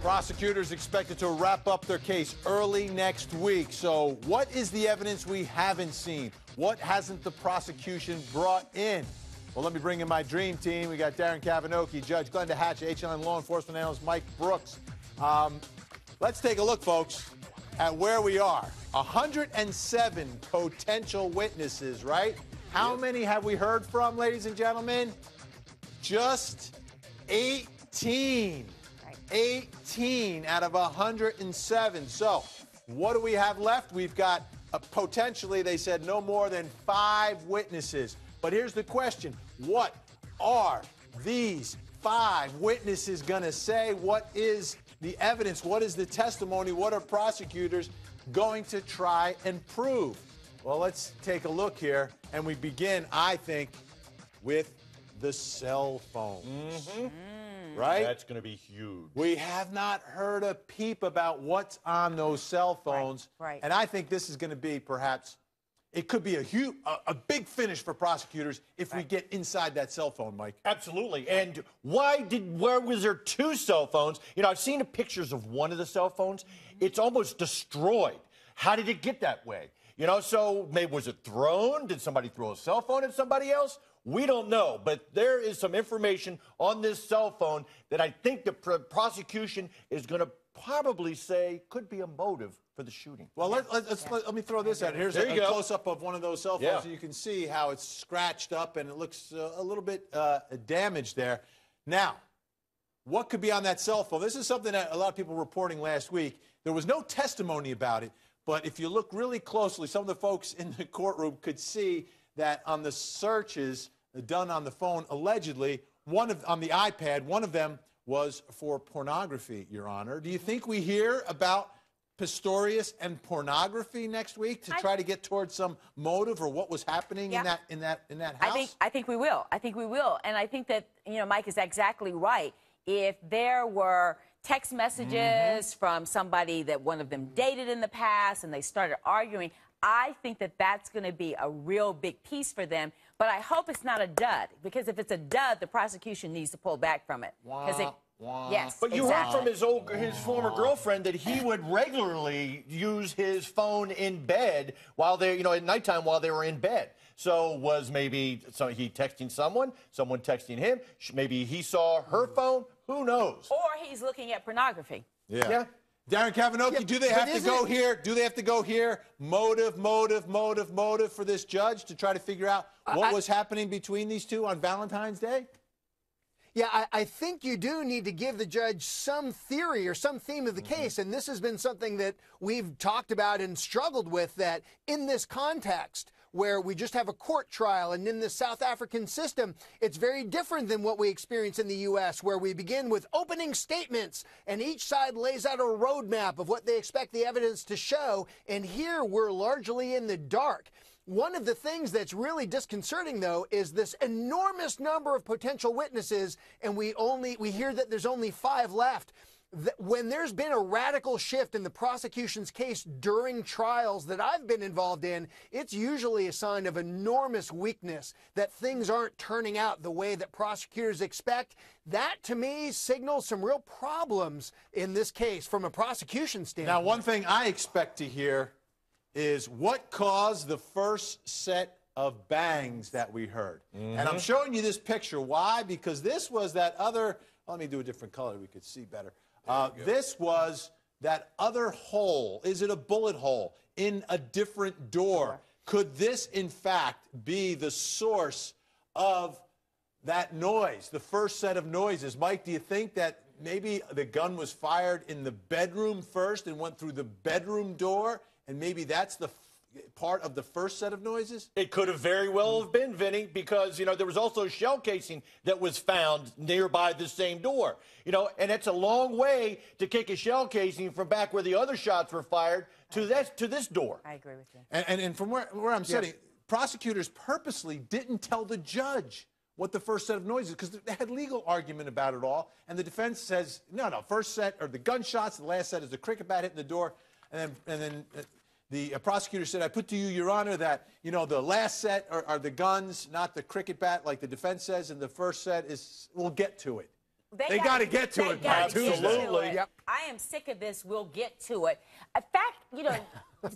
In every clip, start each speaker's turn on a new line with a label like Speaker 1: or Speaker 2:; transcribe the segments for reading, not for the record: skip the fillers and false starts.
Speaker 1: Prosecutors expected to wrap up their case early next week. So what is the evidence we haven't seen? What hasn't the prosecution brought in? Well, let me bring in my dream team. We got Darren Kavanaugh, Judge Glenda Hatch, HLN law enforcement analyst Mike Brooks. Let's take a look, folks, at where we are. 107 potential witnesses, right? How many have we heard from, ladies and gentlemen? Just 18. 18 out of 107. So what do we have left? We've got potentially, they said, no more than 5 witnesses. But here's the question. What are these 5 witnesses going to say? What is the evidence? What is the testimony? What are prosecutors going to try and prove? Well, let's take a look here. And we begin, I think, with the cell phones. Right?
Speaker 2: That's going to be huge.
Speaker 1: We have not heard a peep about what's on those cell phones.
Speaker 3: Right.
Speaker 1: And I think this is going to be perhaps, it could be a big finish for prosecutors if we get inside that cell phone, Mike.
Speaker 2: Absolutely. And where was there 2 cell phones? You know, I've seen the pictures of one of the cell phones. It's almost destroyed. How did it get that way? You know, so maybe was it thrown? Did somebody throw a cell phone at somebody else? We don't know, but there is some information on this cell phone that I think the prosecution is going to probably say could be a motive for the shooting.
Speaker 1: Well, let me throw this at it. Here's a close-up of one of those cell phones, so you can see how it's scratched up and it looks a little bit damaged there. Now, what could be on that cell phone? This is something that a lot of people were reporting last week. There was no testimony about it, but if you look really closely, some of the folks in the courtroom could see that on the searches done on the phone, allegedly, on the iPad, one of them was for pornography, Your Honor. Do you think we hear about Pistorius and pornography next week to try to get towards some motive or what was happening in that house?
Speaker 3: I think we will. I think we will. And I think that, you know, Mike is exactly right. If there were text messages from somebody that one of them dated in the past and they started arguing, I think that that's going to be a real big piece for them. But I hope it's not a dud, because if it's a dud, the prosecution needs to pull back from it. Yes,
Speaker 2: but you heard from his former girlfriend that he would regularly use his phone in bed while they, you know, at nighttime while they were in bed. So was maybe he texting someone texting him? Maybe he saw her phone. Who knows?
Speaker 3: Or he's looking at pornography.
Speaker 1: Yeah. Darren Kavanaugh, do they have to go here? Do they have to go here? Motive for this judge to try to figure out what was happening between these two on Valentine's Day?
Speaker 4: Yeah, I think you do need to give the judge some theory or some theme of the case, and this has been something that we've talked about and struggled with, that in this context, where we just have a court trial, and in the South African system, it's very different than what we experience in the U.S., where we begin with opening statements, and each side lays out a roadmap of what they expect the evidence to show, and here we're largely in the dark. One of the things that's really disconcerting, though, is this enormous number of potential witnesses, and we hear that there's only 5 left. When there's been a radical shift in the prosecution's case during trials that I've been involved in, it's usually a sign of enormous weakness, that things aren't turning out the way that prosecutors expect. That, to me, signals some real problems in this case from a prosecution standpoint.
Speaker 1: Now, one thing I expect to hear is what caused the first set of bangs that we heard. And I'm showing you this picture. Why? Because this was that other, let me do a different color, we could see better. This was that other hole. Is it a bullet hole in a different door? Could this, in fact, be the source of that noise, the first set of noises? Mike, do you think that maybe the gun was fired in the bedroom first and went through the bedroom door, and maybe that's the part of the first set of noises?
Speaker 2: It could have very well have been, Vinny, because, you know, there was also a shell casing that was found nearby the same door. You know, and it's a long way to kick a shell casing from back where the other shots were fired to this door.
Speaker 3: I agree with you.
Speaker 1: And from where I'm sitting, prosecutors purposely didn't tell the judge what the first set of noises, because they had legal argument about it all, and the defense says, no, first set are the gunshots, the last set is the cricket bat hitting the door, and then the prosecutor said, I put to you, Your Honor, that, you know, the last set are the guns, not the cricket bat, like the defense says, and the first set is, we'll get to it. They got to get to it, Pat.
Speaker 2: Absolutely.
Speaker 4: Yep.
Speaker 3: I am sick of this. We'll get to it. In fact, you know,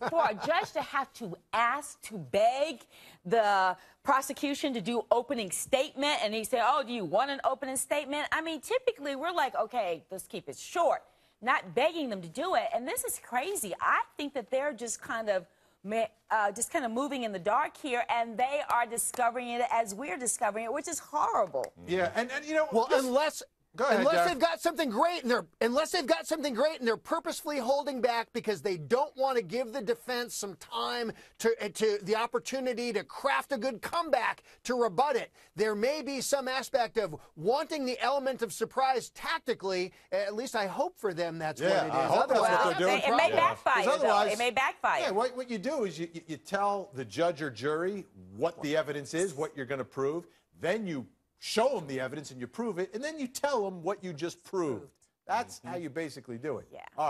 Speaker 3: for a judge to have to ask, to beg the prosecution to do opening statement, and he said, oh, do you want an opening statement? I mean, typically we're like, okay, let's keep it short, not begging them to do it. And this is crazy. I think that they're just kind of moving in the dark here, and they are discovering it as we're discovering it, which is horrible.
Speaker 1: Yeah, and you know,
Speaker 4: Well, unless
Speaker 1: Go ahead,
Speaker 4: unless
Speaker 1: Derek.
Speaker 4: they've got something great and they're purposefully holding back because they don't want to give the defense some time to the opportunity to craft a good comeback to rebut it. There may be some aspect of wanting the element of surprise tactically. At least I hope for them that's what it is.
Speaker 1: I hope that's what they're doing.
Speaker 3: It may backfire,
Speaker 1: 'Cause
Speaker 3: though.
Speaker 1: otherwise-
Speaker 3: It may backfire.
Speaker 1: Yeah, what you do is you tell the judge or jury what the evidence is, what you're going to prove. Then you show them the evidence and you prove it, and then you tell them what you just proved. That's how you basically do it.
Speaker 3: Yeah.
Speaker 1: All right.